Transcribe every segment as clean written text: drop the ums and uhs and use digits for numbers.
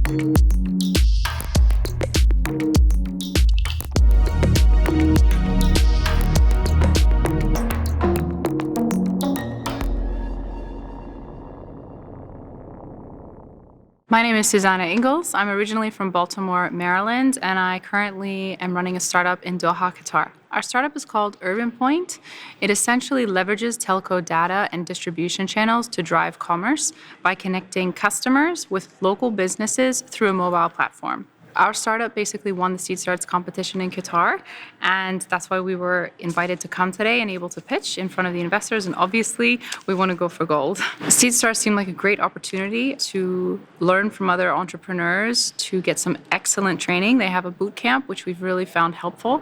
My name is Susanna Ingalls. I'm originally from Baltimore, Maryland, and I currently am running a startup in Doha, Qatar. Our startup is called Urbanpoint. It essentially leverages telco data and distribution channels to drive commerce by connecting customers with local businesses through a mobile platform. Our startup basically won the Seedstars competition in Qatar, and that's why we were invited to come today and able to pitch in front of the investors, and obviously we want to go for gold. Seedstars seemed like a great opportunity to learn from other entrepreneurs, to get some excellent training. They have a boot camp, which we've really found helpful,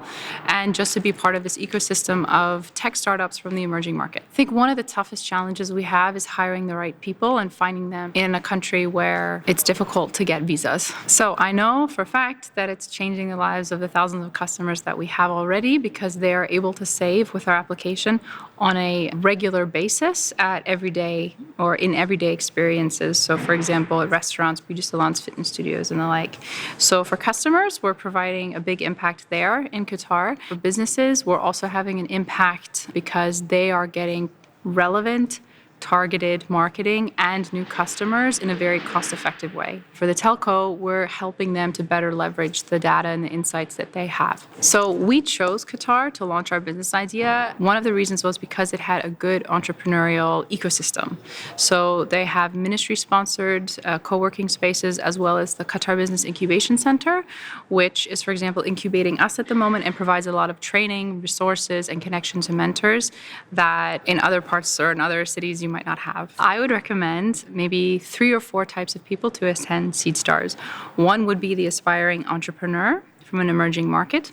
and just to be part of this ecosystem of tech startups from the emerging market. I think one of the toughest challenges we have is hiring the right people and finding them in a country where it's difficult to get visas. So I know for a fact that it's changing the lives of the thousands of customers that we have already, because they are able to save with our application on a regular basis at everyday or in everyday experiences. So for example, at restaurants, beauty salons, fitness studios, and the like. So for customers, we're providing a big impact there in Qatar. For businesses, we're also having an impact because they are getting relevant, targeted marketing and new customers in a very cost-effective way. For the telco, we're helping them to better leverage the data and the insights that they have. So we chose Qatar to launch our business idea. One of the reasons was because it had a good entrepreneurial ecosystem. So they have ministry-sponsored co-working spaces, as well as the Qatar Business Incubation Center, which is, for example, incubating us at the moment and provides a lot of training, resources, and connection to mentors that in other parts or in other cities you might not have. I would recommend maybe 3 or 4 types of people to attend Seedstars. One would be the aspiring entrepreneur from an emerging market.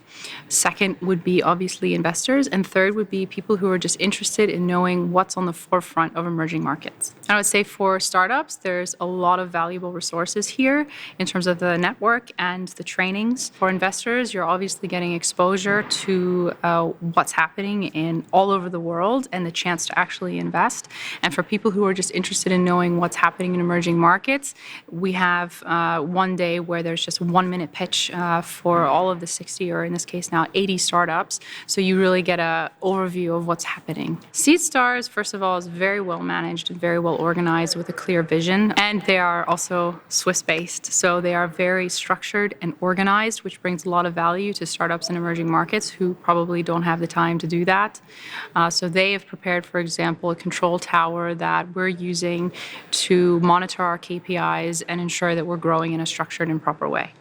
Second would be obviously investors. And third would be people who are just interested in knowing what's on the forefront of emerging markets. I would say for startups, there's a lot of valuable resources here in terms of the network and the trainings. For investors, you're obviously getting exposure to what's happening in all over the world and the chance to actually invest. And for people who are just interested in knowing what's happening in emerging markets, we have one day where there's just 1-minute pitch for all of the 60, or in this case now 80 startups. So you really get an overview of what's happening. Seedstars, first of all, is very well managed and very well organized with a clear vision. And they are also Swiss-based. So they are very structured and organized, which brings a lot of value to startups in emerging markets who probably don't have the time to do that. So they have prepared, for example, a control tower that we're using to monitor our KPIs and ensure that we're growing in a structured and proper way.